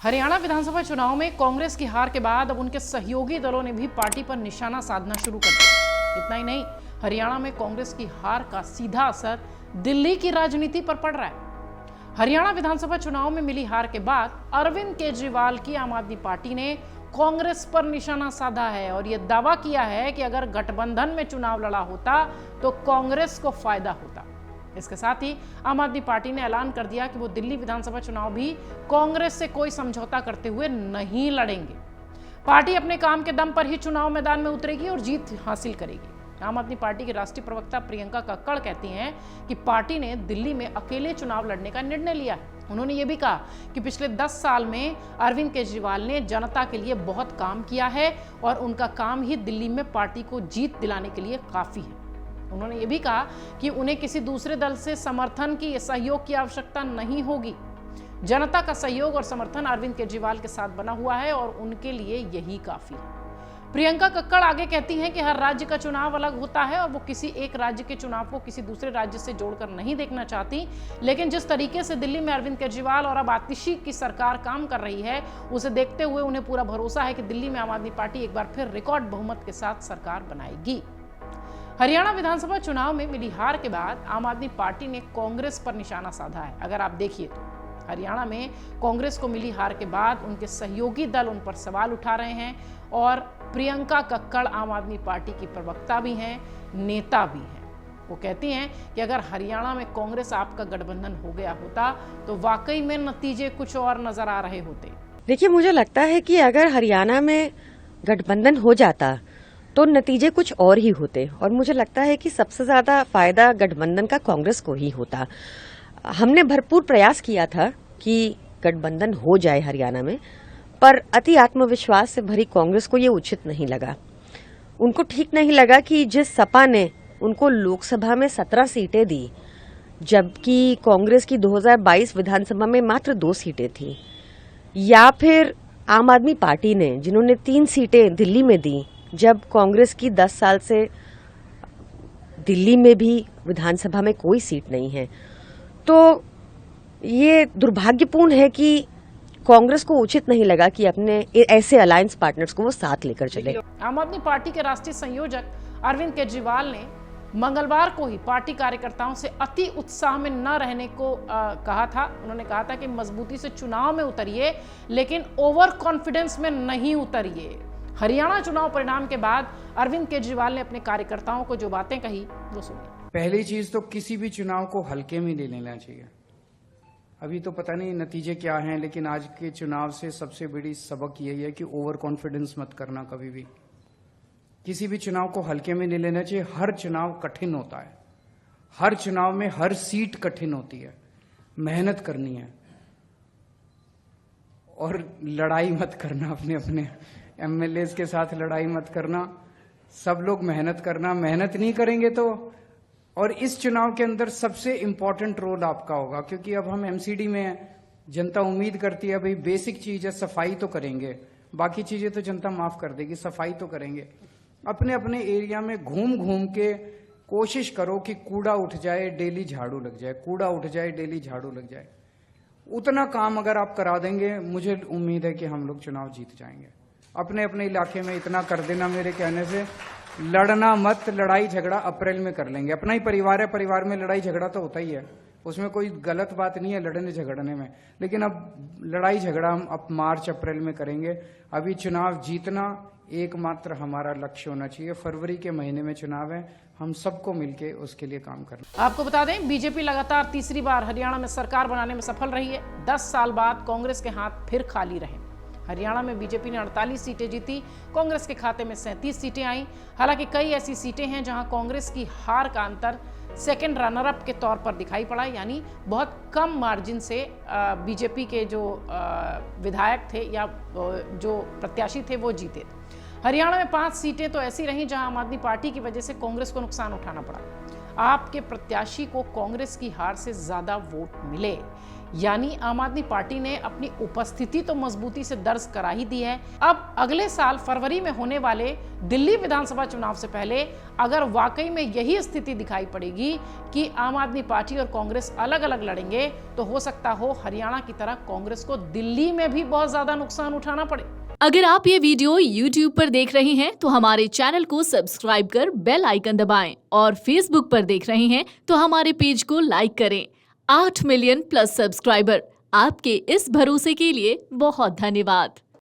हरियाणा विधानसभा चुनाव में कांग्रेस की हार के बाद अब उनके सहयोगी दलों ने भी पार्टी पर निशाना साधना शुरू कर दिया। इतना ही नहीं, हरियाणा में कांग्रेस की हार का सीधा असर दिल्ली की राजनीति पर पड़ रहा है। हरियाणा विधानसभा चुनाव में मिली हार के बाद अरविंद केजरीवाल की आम आदमी पार्टी ने कांग्रेस पर निशाना साधा है और यह दावा किया है कि अगर गठबंधन में चुनाव लड़ा होता तो कांग्रेस को फायदा होता। इसके साथ ही आम आदमी पार्टी ने ऐलान कर दिया कि वो दिल्ली विधानसभा चुनाव भी कांग्रेस से कोई समझौता करते हुए नहीं लड़ेंगे। पार्टी अपने काम के दम पर ही चुनाव मैदान में उतरेगी और जीत हासिल करेगी। आम आदमी पार्टी की राष्ट्रीय प्रवक्ता प्रियंका कक्कड़ कहती हैं कि पार्टी ने दिल्ली में अकेले चुनाव लड़ने का निर्णय लिया है। उन्होंने ये भी कहा कि पिछले 10 साल में अरविंद केजरीवाल ने जनता के लिए बहुत काम किया है और उनका काम ही दिल्ली में पार्टी को जीत दिलाने के लिए काफी है। उन्होंने ये भी कहा कि उन्हें किसी दूसरे दल से समर्थन की, सहयोग की आवश्यकता नहीं होगी। जनता का सहयोग और समर्थन अरविंद केजरीवाल के साथ बना हुआ है और उनके लिए यही काफी है। प्रियंका कक्कड़ आगे कहती हैं कि हर राज्य का चुनाव अलग होता है और वो किसी एक राज्य के चुनाव को किसी दूसरे राज्य से जोड़कर नहीं देखना चाहती, लेकिन जिस तरीके से दिल्ली में अरविंद केजरीवाल और अब आतिशी की सरकार काम कर रही है, उसे देखते हुए उन्हें पूरा भरोसा है कि दिल्ली में आम आदमी पार्टी एक बार फिर रिकॉर्ड बहुमत के साथ सरकार बनाएगी। हरियाणा विधानसभा चुनाव में मिली हार के बाद आम आदमी पार्टी ने कांग्रेस पर निशाना साधा है। अगर आप देखिए तो हरियाणा में कांग्रेस को मिली हार के बाद उनके सहयोगी दल उन पर सवाल उठा रहे हैं और प्रियंका कक्कड़ आम आदमी पार्टी की प्रवक्ता भी हैं, नेता भी हैं। वो कहती हैं कि अगर हरियाणा में कांग्रेस आपका गठबंधन हो गया होता तो वाकई में नतीजे कुछ और नजर आ रहे होते। देखिए, मुझे लगता है कि अगर हरियाणा में गठबंधन हो जाता तो नतीजे कुछ और ही होते और मुझे लगता है कि सबसे ज्यादा फायदा गठबंधन का कांग्रेस को ही होता। हमने भरपूर प्रयास किया था कि गठबंधन हो जाए हरियाणा में, पर अति आत्मविश्वास से भरी कांग्रेस को ये उचित नहीं लगा। उनको ठीक नहीं लगा कि जिस सपा ने उनको लोकसभा में 17 सीटें दी, जबकि कांग्रेस की 2022 विधानसभा में मात्र 2 सीटें थी, या फिर आम आदमी पार्टी ने जिन्होंने 3 सीटें दिल्ली में दी, जब कांग्रेस की 10 साल से दिल्ली में भी विधानसभा में कोई सीट नहीं है। तो ये दुर्भाग्यपूर्ण है कि कांग्रेस को उचित नहीं लगा कि अपने ऐसे अलायंस पार्टनर्स को वो साथ लेकर चले। आम आदमी पार्टी के राष्ट्रीय संयोजक अरविंद केजरीवाल ने मंगलवार को ही पार्टी कार्यकर्ताओं से अति उत्साह में न रहने को कहा था। उन्होंने कहा था कि मजबूती से चुनाव में उतरिए, लेकिन ओवर कॉन्फिडेंस में नहीं उतरिए। हरियाणा चुनाव परिणाम के बाद अरविंद केजरीवाल ने अपने कार्यकर्ताओं को जो बातें कही वो सुनिए। पहली चीज तो किसी भी चुनाव को हल्के में नहीं लेना चाहिए। अभी तो पता नहीं नतीजे क्या हैं, लेकिन आज के चुनाव से सबसे बड़ी सबक यही है कि ओवर कॉन्फिडेंस मत करना कभी भी। किसी भी चुनाव को हल्के में नहीं लेना चाहिए। हर चुनाव कठिन होता है, हर चुनाव में हर सीट कठिन होती है। मेहनत करनी है और लड़ाई मत करना, अपने अपने एमएलए के साथ लड़ाई मत करना। सब लोग मेहनत करना, मेहनत नहीं करेंगे तो। और इस चुनाव के अंदर सबसे इंपॉर्टेंट रोल आपका होगा, क्योंकि अब हम एमसीडी में हैं। जनता उम्मीद करती है भाई बेसिक चीज है, सफाई तो करेंगे, बाकी चीजें तो जनता माफ कर देगी, सफाई तो करेंगे। अपने अपने एरिया में घूम घूम के कोशिश करो कि कूड़ा उठ जाए, डेली झाड़ू लग जाए, कूड़ा उठ जाए, डेली झाड़ू लग जाए। उतना काम अगर आप करा देंगे, मुझे उम्मीद है कि हम लोग चुनाव जीत जाएंगे। अपने अपने इलाके में इतना कर देना, मेरे कहने से लड़ना मत। लड़ाई झगड़ा अप्रैल में कर लेंगे। अपना ही परिवार है, परिवार में लड़ाई झगड़ा तो होता ही है, उसमें कोई गलत बात नहीं है लड़ने झगड़ने में। लेकिन अब लड़ाई झगड़ा हम अब मार्च अप्रैल में करेंगे। अभी चुनाव जीतना एकमात्र हमारा लक्ष्य होना चाहिए। फरवरी के महीने में चुनाव है, हम सबको मिलके उसके लिए काम करना। आपको बता दें, बीजेपी लगातार तीसरी बार हरियाणा में सरकार बनाने में सफल रही है। 10 साल बाद कांग्रेस के हाथ फिर खाली रहे। हरियाणा में बीजेपी ने 48 सीटें जीती, कांग्रेस के खाते में 37 सीटें आईं। हालांकि कई ऐसी सीटें हैं जहां कांग्रेस की हार का अंतर सेकंड रनर अप के तौर पर दिखाई पड़ा, यानी बहुत कम मार्जिन से बीजेपी के जो विधायक थे या जो प्रत्याशी थे वो जीते। हरियाणा में 5 सीटें तो ऐसी रहीं जहां आम आदमी पार्टी की वजह से कांग्रेस को नुकसान उठाना पड़ा। आपके प्रत्याशी को कांग्रेस की हार से ज्यादा वोट मिले, यानी आम आदमी पार्टी ने अपनी उपस्थिति तो मजबूती से दर्ज करा ही दी है। अब अगले साल फरवरी में होने वाले दिल्ली विधानसभा चुनाव से पहले अगर वाकई में यही स्थिति दिखाई पड़ेगी कि आम आदमी पार्टी और कांग्रेस अलग अलग लड़ेंगे, तो हो सकता हो हरियाणा की तरह कांग्रेस को दिल्ली में भी बहुत ज्यादा नुकसान उठाना पड़े। अगर आप ये वीडियो YouTube पर देख रहे हैं तो हमारे चैनल को सब्सक्राइब कर बेल आइकन दबाएं और Facebook पर देख रहे हैं तो हमारे पेज को लाइक करें। 8 मिलियन प्लस सब्सक्राइबर, आपके इस भरोसे के लिए बहुत धन्यवाद।